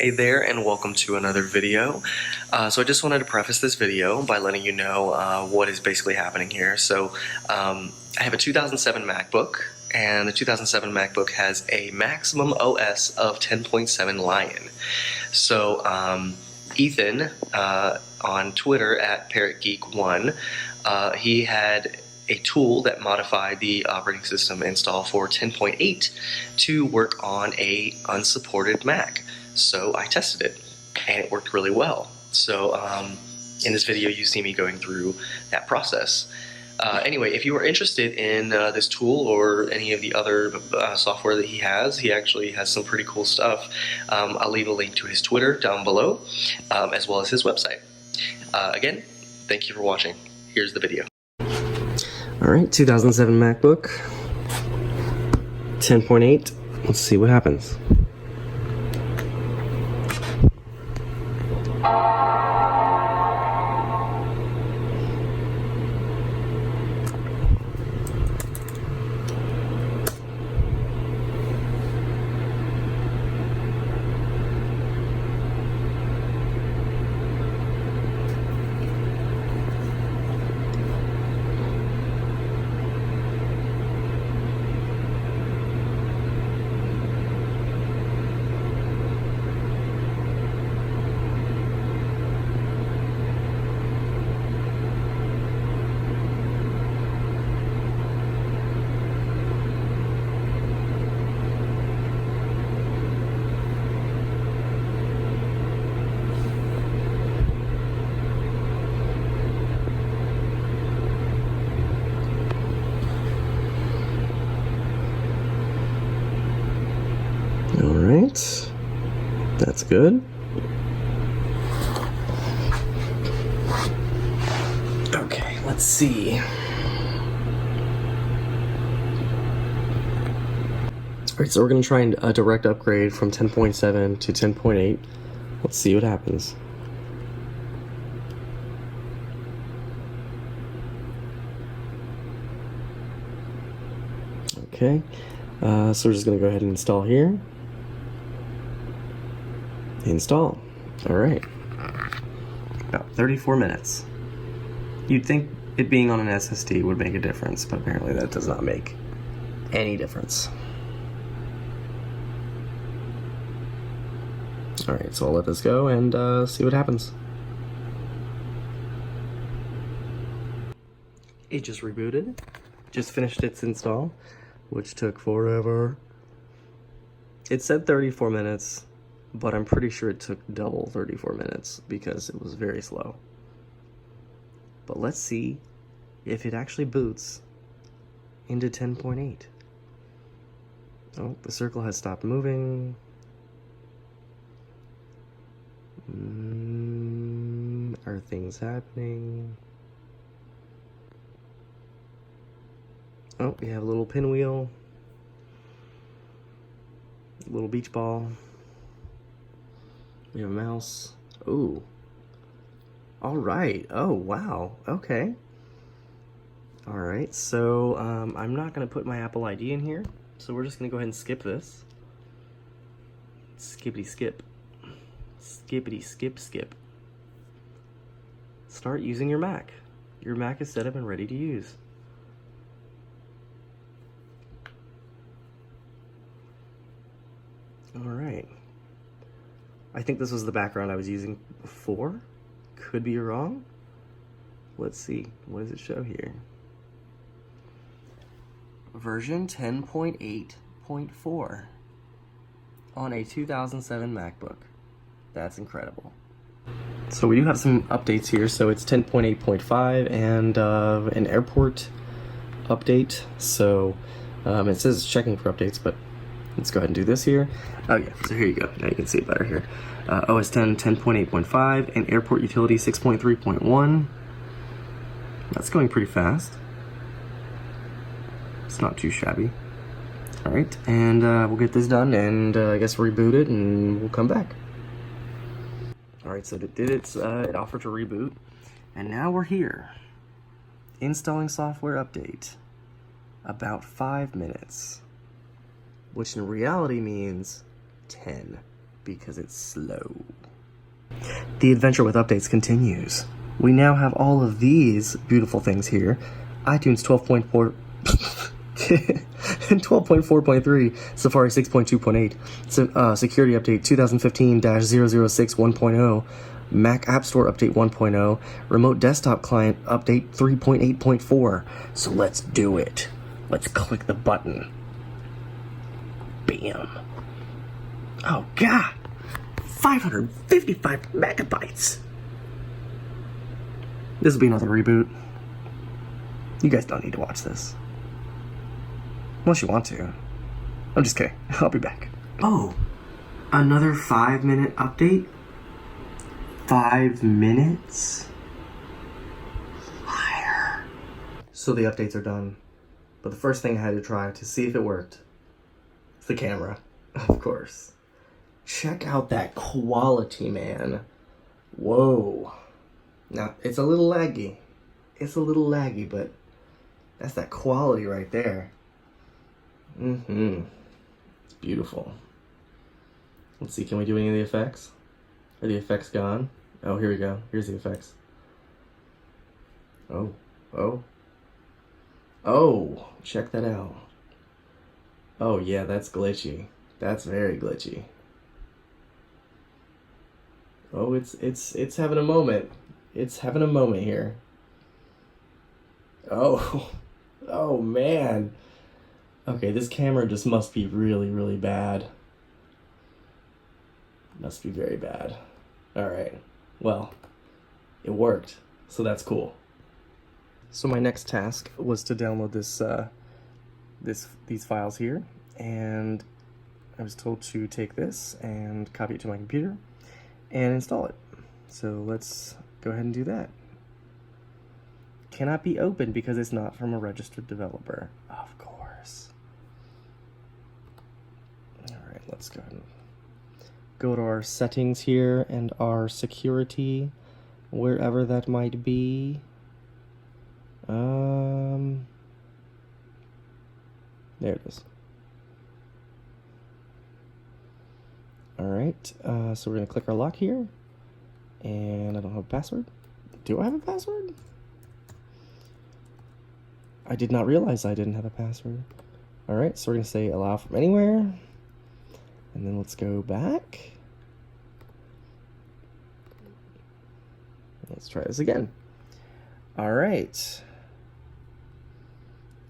Hey there, and welcome to another video. So I just wanted to preface this video by letting you know what is basically happening here. So I have a 2007 MacBook, and the 2007 MacBook has a maximum OS of 10.7 Lion. So Ethan on Twitter at ParrotGeek1, he had a tool that modified the operating system install for 10.8 to work on a unsupported Mac. So I tested it, and it worked really well. So in this video, you see me going through that process. Anyway, if you are interested in this tool or any of the other software that he actually has some pretty cool stuff. I'll leave a link to his Twitter down below, as well as his website. Again, thank you for watching. Here's the video. Alright, 2007 MacBook, 10.8. Let's see what happens. Alright, that's good. Okay, let's see. Alright, so we're going to try a direct upgrade from 10.7 to 10.8. Let's see what happens. Okay, so we're just going to go ahead and install here. Install. Alright. About 34 minutes. You'd think it being on an SSD would make a difference, but apparently that does not make any difference. Alright, so I'll let this go and see what happens. It just rebooted. Just finished its install, which took forever. It said 34 minutes. But I'm pretty sure it took double 34 minutes because it was very slow. But let's see if it actually boots into 10.8. Oh, the circle has stopped moving. Are things happening? Oh, we have a little pinwheel. A little beach ball. We have a mouse. Ooh. Alright. Oh, wow. Okay. Alright, so I'm not going to put my Apple ID in here, so we're just going to go ahead and skip this. Skippity skip. Skippity skip skip. Start using your Mac. Your Mac is set up and ready to use. Alright. I think this was the background I was using before. Could be wrong. Let's see. What does it show here? Version 10.8.4 on a 2007 MacBook. That's incredible. So we do have some updates here. So it's 10.8.5 and an airport update. So it says it's checking for updates, but let's go ahead and do this here. Oh yeah, so here you go. Now you can see it better here. OS 10 10.8.5 and airport utility 6.3.1. That's going pretty fast. It's not too shabby. Alright, and we'll get this done and I guess reboot it and we'll come back. Alright, so it did it offered to reboot. And now we're here. Installing software update. About 5 minutes. Which in reality means 10, because it's slow. The adventure with updates continues. We now have all of these beautiful things here. iTunes 12.4 12.4.3, Safari 6.2.8, security update 2015-006 1.0, Mac App Store update 1.0, remote desktop client update 3.8.4. So let's do it. Let's click the button. Bam. Oh god, 555 megabytes. This will be another reboot. You guys don't need to watch this. Unless you want to. I'm just kidding. I'll be back. Oh, another 5-minute update? 5 minutes? Liar. So the updates are done. But the first thing I had to try to see if it worked is the camera, of course. Check out that quality, man. Whoa. Now, it's a little laggy. It's a little laggy, but that's that quality right there. It's beautiful. Let's see, can we do any of the effects? Are the effects gone? Oh, here we go. Here's the effects. Oh. Check that out. Oh yeah, that's glitchy. That's very glitchy. Oh, it's having a moment. It's having a moment here. Oh man. Okay, this camera just must be really, really bad. Must be very bad. Alright, well, it worked, so that's cool. So my next task was to download these files here, and I was told to take this and copy it to my computer and install it. So let's go ahead and do that. Cannot be opened because it's not from a registered developer. Of course. Alright, let's go ahead and go to our settings here and our security, wherever that might be. There it is. Alright, so we're going to click our lock here. And I don't have a password. Do I have a password? I did not realize I didn't have a password. Alright, so we're going to say allow from anywhere. And then let's go back. Let's try this again. Alright.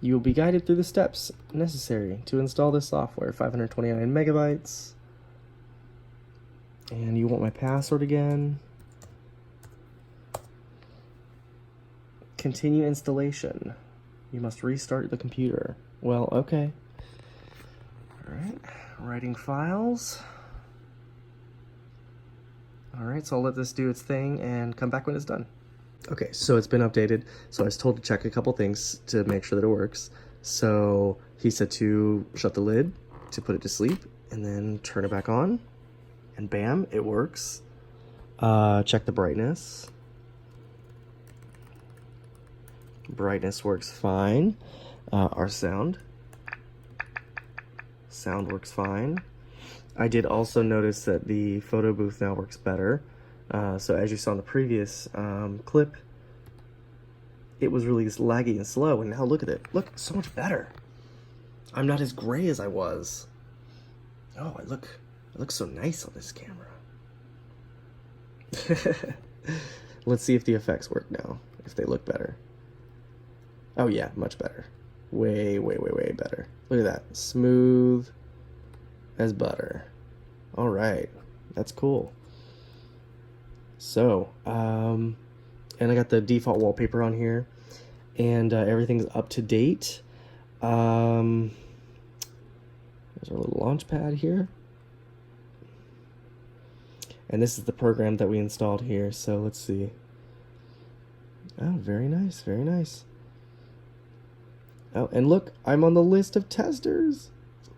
You will be guided through the steps necessary to install this software. 529 megabytes. And you want my password again. Continue installation. You must restart the computer. Well, okay. Alright, writing files. Alright, so I'll let this do its thing and come back when it's done. Okay, so it's been updated. So I was told to check a couple things to make sure that it works. So he said to shut the lid, to put it to sleep, and then turn it back on. And bam, it works. Check the brightness. Brightness works fine. Our sound works fine. I did also notice that the photo booth now works better. So as you saw in the previous clip, it was really laggy and slow, and now look at it. Look, so much better. I'm not as gray as I was. Oh, I look so nice on this camera. Let's see if the effects work now, if they look better. Oh yeah, much better. Way better. Look at that. Smooth as butter. Alright, that's cool. So, and I got the default wallpaper on here, and everything's up to date. There's our little launch pad here. And this is the program that we installed here, so let's see. Oh, very nice, very nice. Oh, and look, I'm on the list of testers.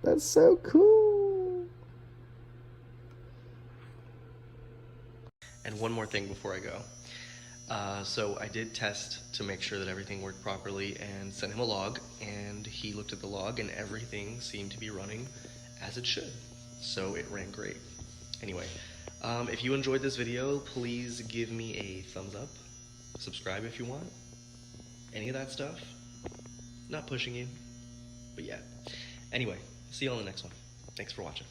That's so cool. And one more thing before I go. So I did test to make sure that everything worked properly and sent him a log, and he looked at the log and everything seemed to be running as it should. So it ran great. Anyway, if you enjoyed this video, please give me a thumbs up, subscribe if you want, any of that stuff. Not pushing you, but yeah. Anyway, see you on the next one. Thanks for watching.